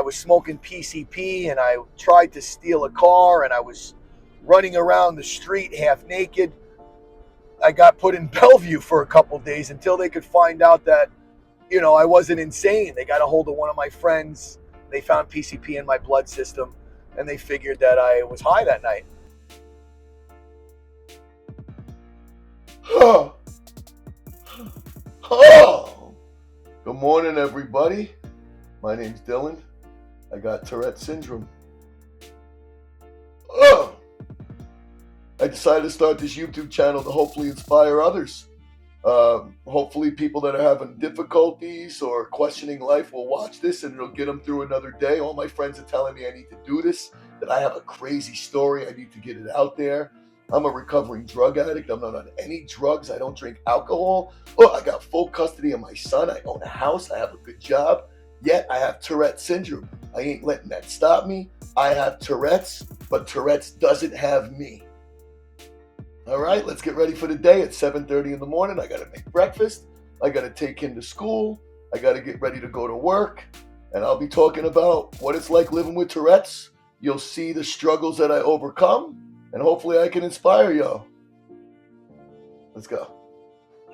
was smoking PCP, and I tried to steal a car, and I was running around the street half naked. I got put in Bellevue for a couple days until they could find out that, I wasn't insane. They got a hold of one of my friends. They found PCP in my blood system, and they figured that I was high that night. Good morning, everybody. My name's Dylan. I got Tourettes Syndrome. I decided to start this YouTube channel to hopefully inspire others. Hopefully people that are having difficulties or questioning life will watch this and it'll get them through another day. All my friends are telling me I need to do this, that I have a crazy story. I need to get it out there. I'm a recovering drug addict. I'm not on any drugs. I don't drink alcohol. I got full custody of my son. I own a house. I have a good job. Yet I have Tourette's Syndrome. I ain't letting that stop me. I have Tourette's, but Tourette's doesn't have me. All right, let's get ready for the day. It's 7:30 in the morning. I got to make breakfast. I got to take him to school. I got to get ready to go to work. And I'll be talking about what it's like living with Tourette's. You'll see the struggles that I overcome. And hopefully I can inspire y'all. Let's go.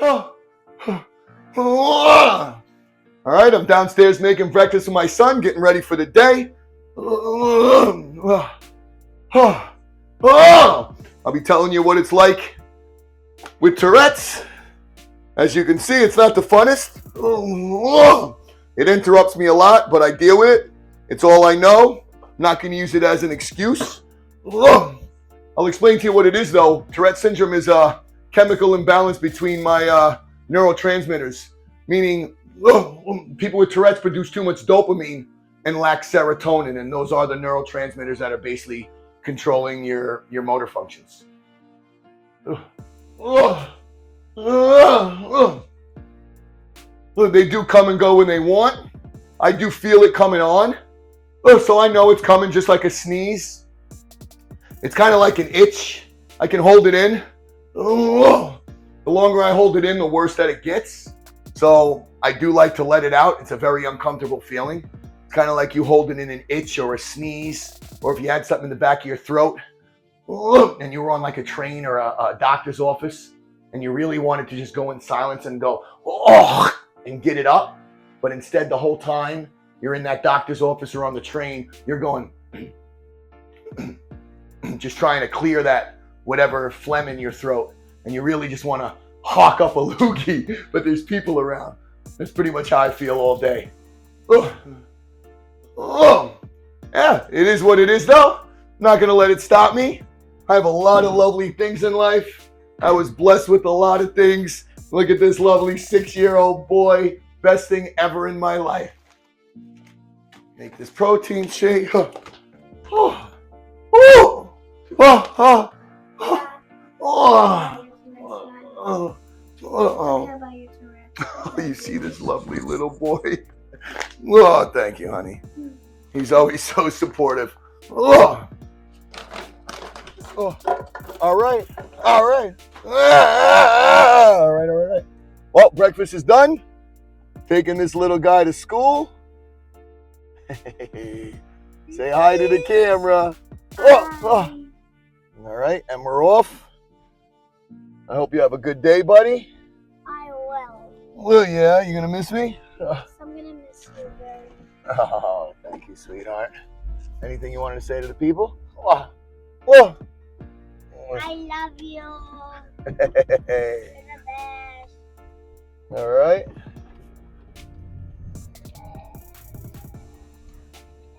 All right, I'm downstairs making breakfast with my son, getting ready for the day. I'll be telling you what it's like with Tourette's. As you can see, it's not the funnest. It interrupts me a lot, but I deal with it. It's all I know. I'm not going to use it as an excuse. I'll explain to you what it is, though. Tourette's syndrome is a chemical imbalance between my neurotransmitters, meaning people with Tourette's produce too much dopamine and lack serotonin, and those are the neurotransmitters that are basically controlling your motor functions. They do come and go when they want. I do feel it coming on, so I know it's coming just like a sneeze. It's kind of like an itch. I can hold it in. The longer I hold it in, the worse that it gets. So I do like to let it out. It's a very uncomfortable feeling. It's kind of like you holding in an itch or a sneeze, or if you had something in the back of your throat and you were on like a train or a doctor's office and you really wanted to just go in silence and go, and get it up. But instead, the whole time you're in that doctor's office or on the train, you're going, just trying to clear that whatever phlegm in your throat, and you really just want to hawk up a loogie, but there's people around. That's pretty much how I feel all day. Yeah, it is what it is, though. I'm not going to let it stop me. I have a lot of lovely things in life. I was blessed with a lot of things. Look at this lovely 6-year-old boy. Best thing ever in my life. Make this protein shake. You see this lovely little boy? Oh, thank you, honey. He's always so supportive. All right. Well, breakfast is done. Taking this little guy to school. Say hi to the camera. All right, and we're off. I hope you have a good day, buddy. I will. Well, yeah, you gonna miss me? I'm gonna miss you very much. Oh, thank you, sweetheart. Anything you wanted to say to the people? I love you. You're the best. All right.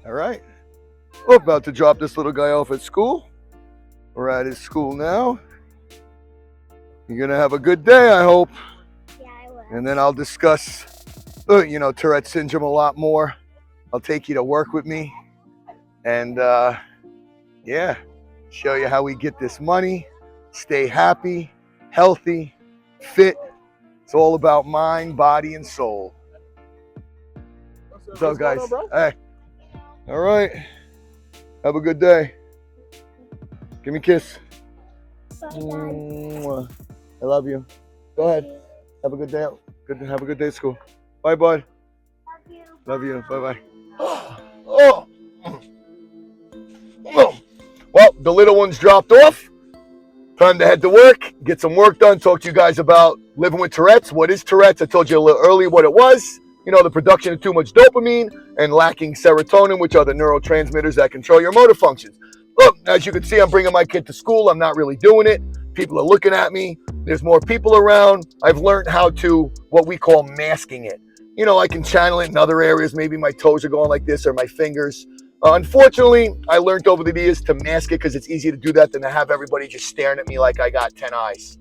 All right. We're about to drop this little guy off at school. We're at his school now. You're going to have a good day, I hope. Yeah, I will. And then I'll discuss, Tourette's Syndrome a lot more. I'll take you to work with me. And, show you how we get this money, stay happy, healthy, fit. It's all about mind, body, and soul. What's up, guys? Hey. All right. Have a good day. Give me a kiss. Bye, Dad. I love you. Go ahead. Have a good day. Have a good day at school. Bye, bud. Love you. Love you. Bye-bye. the little one's dropped off. Time to head to work, get some work done, talk to you guys about living with Tourette's. What is Tourette's? I told you a little earlier what it was. You know, the production of too much dopamine and lacking serotonin, which are the neurotransmitters that control your motor functions. Look, as you can see, I'm bringing my kid to school. I'm not really doing it. People are looking at me. There's more people around. I've learned how to, what we call masking it. You know, I can channel it in other areas. Maybe my toes are going like this or my fingers. Unfortunately, I learned over the years to mask it because it's easier to do that than to have everybody just staring at me like I got 10 eyes.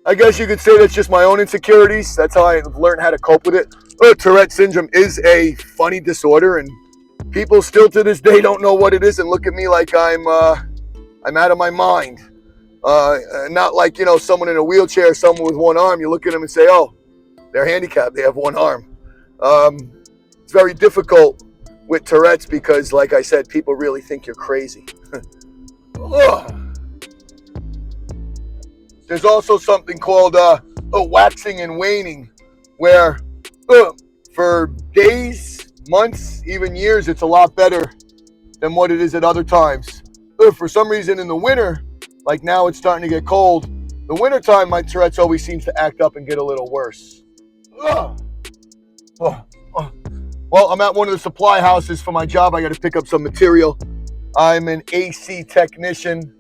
I guess you could say that's just my own insecurities. That's how I've learned how to cope with it. Tourette's Syndrome is a funny disorder, and people still to this day don't know what it is and look at me like I'm out of my mind. Not like, you know, someone in a wheelchair, someone with one arm. You look at them and say, oh, they're handicapped. They have one arm. It's very difficult with Tourette's because, like I said, people really think you're crazy. There's also something called waxing and waning, where for days, months, even years, it's a lot better than what it is at other times. For some reason in the winter, like now it's starting to get cold, the winter time my Tourette's always seems to act up and get a little worse. Well, I'm at one of the supply houses for my job. I got to pick up some material. I'm an AC technician.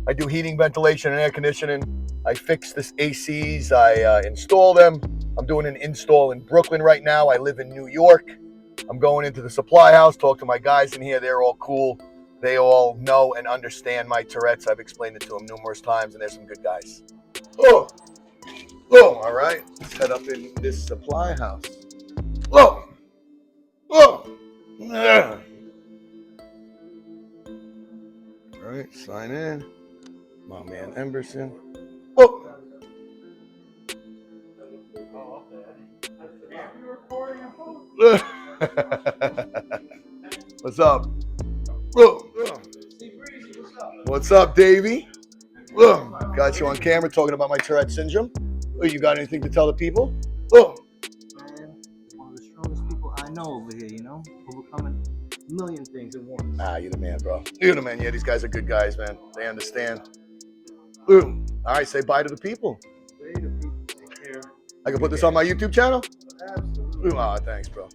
I do heating, ventilation, and air conditioning. I fix the ACs. I install them. I'm doing an install in Brooklyn right now. I live in New York. I'm going into the supply house, talk to my guys in here. They're all cool. They all know and understand my Tourette's. I've explained it to them numerous times, and they're some good guys. All right. Let's head up in this supply house. Yeah. All right, sign in. My man Emberson. What's up? What's up, Davey? Got you on camera talking about my Tourette's syndrome. You got anything to tell the people? Man, one of the strongest people I know over here, you know? Overcoming a million things at once. You're the man, bro. You're the man. Yeah, these guys are good guys, man. They understand. All right, say bye to the people. Say to people, take care. I can put this on my YouTube channel? Absolutely. Thanks, bro.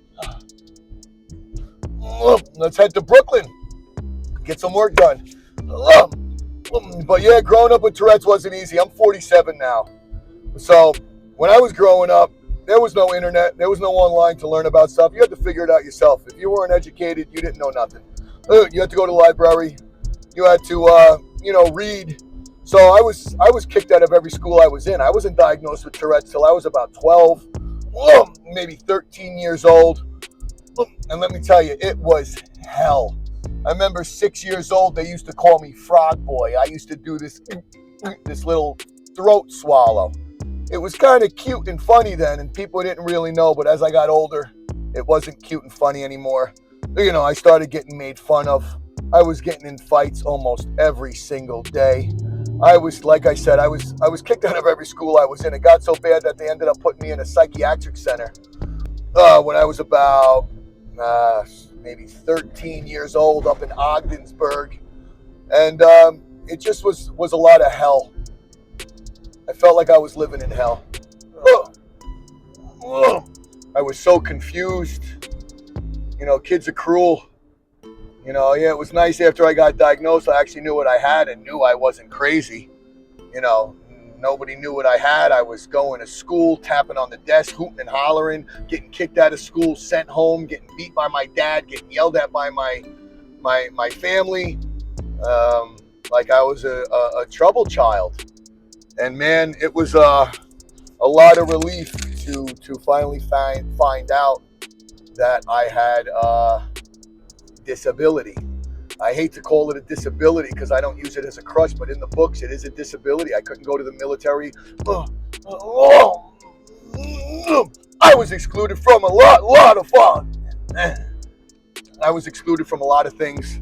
Let's head to Brooklyn. Get some work done. But yeah, growing up with Tourette's wasn't easy. I'm 47 now. So when I was growing up, there was no internet. There was no online to learn about stuff. You had to figure it out yourself. If you weren't educated, you didn't know nothing. You had to go to the library. You had to, read. So I was kicked out of every school I was in. I wasn't diagnosed with Tourette's till I was about 12, maybe 13 years old. And let me tell you, it was hell. I remember 6 years old, they used to call me Frog Boy. I used to do this little throat swallow. It was kind of cute and funny then, and people didn't really know. But as I got older, it wasn't cute and funny anymore. You know, I started getting made fun of. I was getting in fights almost every single day. Like I said, I was kicked out of every school I was in. It got so bad that they ended up putting me in a psychiatric center when I was about maybe 13 years old up in Ogdensburg. And it just was a lot of hell. I felt like I was living in hell. I was so confused. You know, kids are cruel. You know, yeah, it was nice after I got diagnosed. I actually knew what I had and knew I wasn't crazy. You know, nobody knew what I had. I was going to school, tapping on the desk, hooting and hollering, getting kicked out of school, sent home, getting beat by my dad, getting yelled at by my family. Like I was a troubled child. And man, it was a lot of relief to finally find out that I had disability. I hate to call it a disability because I don't use it as a crutch, but in the books it is a disability. I couldn't go to the military. I was excluded from a lot of fun. I was excluded from a lot of things,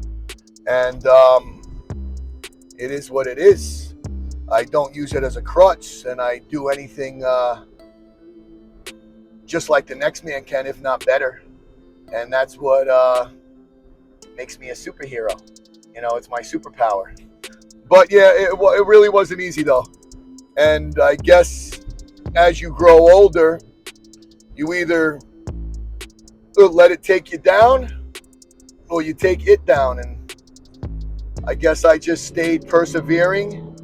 and it is what it is. I don't use it as a crutch, and I do anything just like the next man can, if not better. And that's what makes me a superhero. You know, it's my superpower. But yeah, it really wasn't easy though. And I guess as you grow older, you either let it take you down or you take it down. And I guess I just stayed persevering.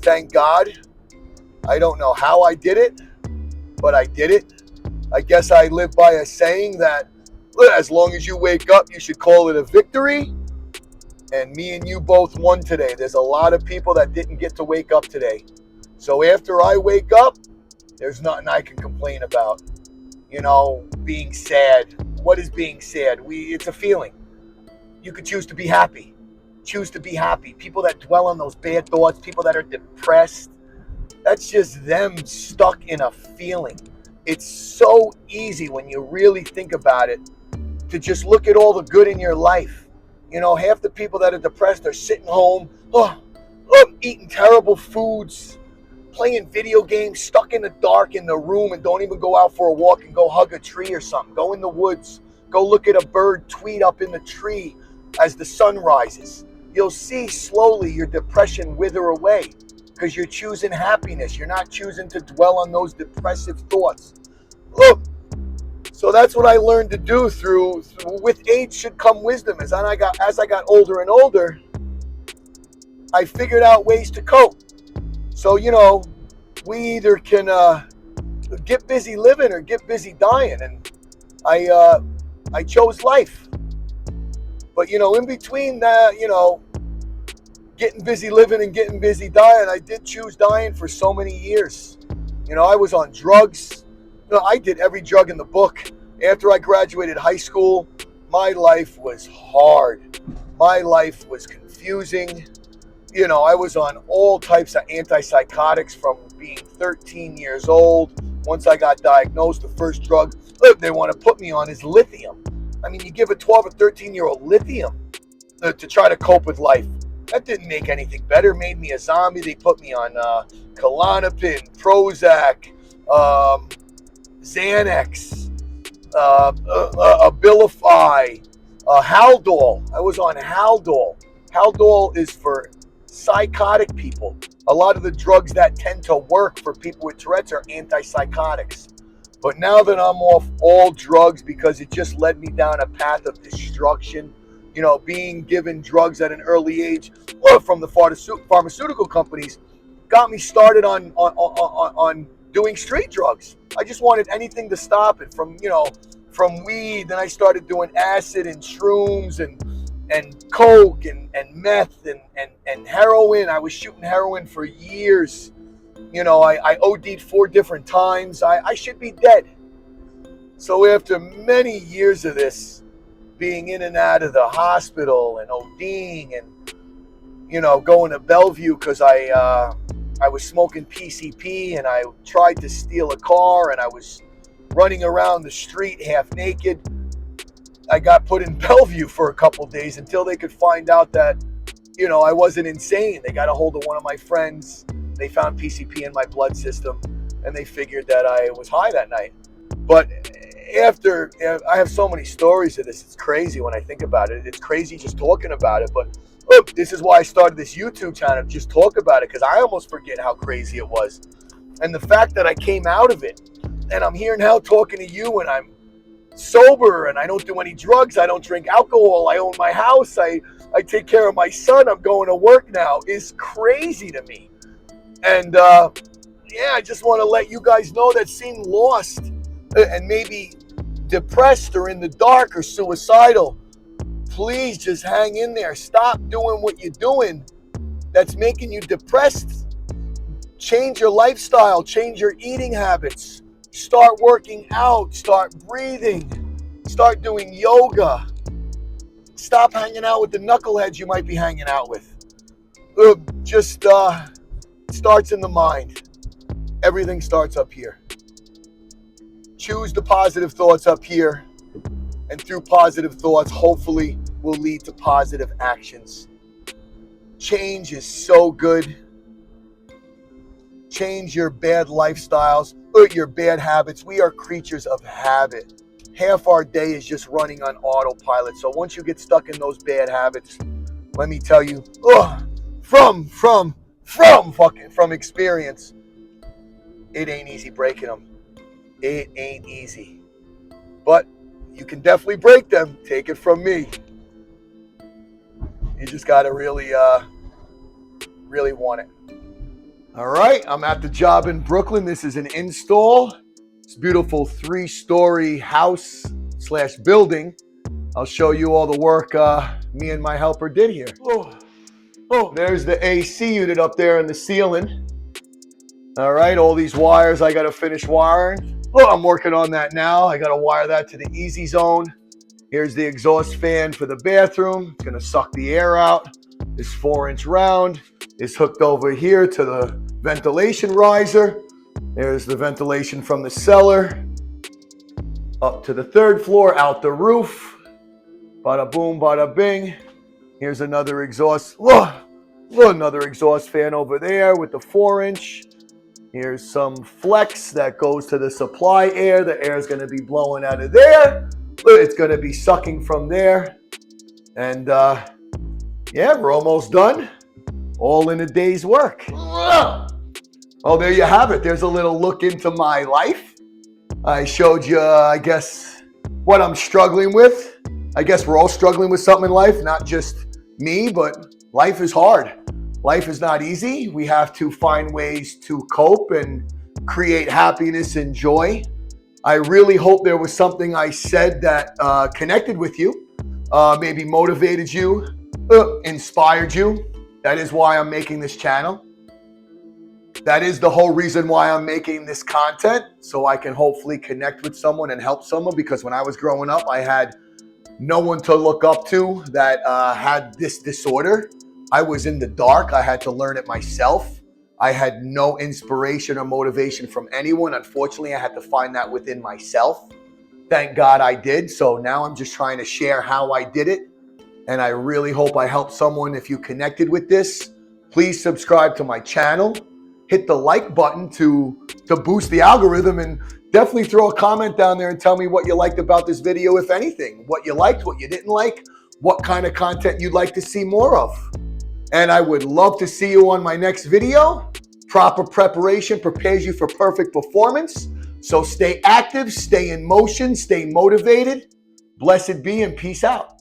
Thank God. I don't know how I did it, but I did it. I guess I live by a saying that as long as you wake up, you should call it a victory. And me and you both won today. There's a lot of people that didn't get to wake up today. So after I wake up, there's nothing I can complain about. You know, being sad. What is being sad? It's a feeling. You could choose to be happy. Choose to be happy. People that dwell on those bad thoughts, people that are depressed, that's just them stuck in a feeling. It's so easy when you really think about it to just look at all the good in your life. You know, half the people that are depressed are sitting home, eating terrible foods, playing video games, stuck in the dark in the room, and don't even go out for a walk and go hug a tree or something. Go in the woods. Go look at a bird tweet up in the tree as the sun rises. You'll see slowly your depression wither away because you're choosing happiness. You're not choosing to dwell on those depressive thoughts. Look, so that's what I learned to do through with age should come wisdom. As I got older and older, I figured out ways to cope. So, you know, we either can get busy living or get busy dying. And I chose life. But, you know, in between that, you know, getting busy living and getting busy dying, I did choose dying for so many years. You know, I was on drugs. You know, I did every drug in the book. After I graduated high school, my life was hard. My life was confusing. You know, I was on all types of antipsychotics from being 13 years old. Once I got diagnosed, the first drug they want to put me on is lithium. I mean, you give a 12 or 13-year-old lithium to try to cope with life. That didn't make anything better. It made me a zombie. They put me on Klonopin, Prozac, Xanax, Abilify, Haldol. I was on Haldol. Haldol is for psychotic people. A lot of the drugs that tend to work for people with Tourette's are antipsychotics. But now that I'm off all drugs because it just led me down a path of destruction, you know, being given drugs at an early age from the pharmaceutical companies got me started on doing street drugs. I just wanted anything to stop it from weed. Then I started doing acid and shrooms and coke and meth and heroin. I was shooting heroin for years. You know, I OD'd 4 different times. I should be dead. So after many years of this, being in and out of the hospital and ODing and, you know, going to Bellevue because I was smoking PCP and I tried to steal a car and I was running around the street half naked. I got put in Bellevue for a couple days until they could find out that, you know, I wasn't insane. They got a hold of one of my friends. They found PCP in my blood system and they figured that I was high that night. But after, I have so many stories of this. It's crazy when I think about it. It's crazy just talking about it. But look, this is why I started this YouTube channel, just talk about it, because I almost forget how crazy it was. And the fact that I came out of it, and I'm here now talking to you, and I'm sober, and I don't do any drugs, I don't drink alcohol, I own my house, I take care of my son, I'm going to work now, is crazy to me. And yeah, I just want to let you guys know that seem lost and maybe depressed or in the dark or suicidal, please just hang in there. Stop doing what you're doing that's making you depressed. Change your lifestyle, change your eating habits, start working out, start breathing, start doing yoga. Stop hanging out with the knuckleheads you might be hanging out with. Just starts in the mind. Everything starts up here. Choose the positive thoughts up here, and through positive thoughts, hopefully, will lead to positive actions. Change is so good. Change your bad lifestyles or your bad habits. We are creatures of habit. Half our day is just running on autopilot. So once you get stuck in those bad habits, let me tell you, from experience, it ain't easy breaking them. It ain't easy. But you can definitely break them. Take it from me. You just gotta really want it. All right, I'm at the job in Brooklyn. This is an install. It's a beautiful 3-story house / building. I'll show you all the work me and my helper did here. There's the AC unit up there in the ceiling. All right, all these wires I gotta finish wiring. I'm working on that now. I gotta wire that to the easy zone. Here's the exhaust fan for the bathroom. It's gonna suck the air out. This 4-inch round is hooked over here to the ventilation riser. There's the ventilation from the cellar up to the 3rd floor, out the roof. Bada boom, bada bing. Here's another exhaust, another exhaust fan over there with the 4-inch. Here's some flex that goes to the supply air. The air is going to be blowing out of there. It's going to be sucking from there. And yeah, we're almost done. All in a day's work. Oh, there you have it. There's a little look into my life. I showed you, I guess, what I'm struggling with. I guess we're all struggling with something in life, not just me, but life is hard. Life is not easy. We have to find ways to cope and create happiness and joy. I really hope there was something I said that connected with you, maybe motivated you, inspired you. That is why I'm making this channel. That is the whole reason why I'm making this content, so I can hopefully connect with someone and help someone, because when I was growing up, I had no one to look up to that had this disorder. I was in the dark. I had to learn it myself. I had no inspiration or motivation from anyone. Unfortunately, I had to find that within myself. Thank God I did. So now I'm just trying to share how I did it. And I really hope I helped someone. If you connected with this, please subscribe to my channel. Hit the like button to boost the algorithm, and definitely throw a comment down there and tell me what you liked about this video, if anything. What you liked, what you didn't like, what kind of content you'd like to see more of. And I would love to see you on my next video. Proper preparation prepares you for perfect performance. So stay active, stay in motion, stay motivated. Blessed be, and peace out.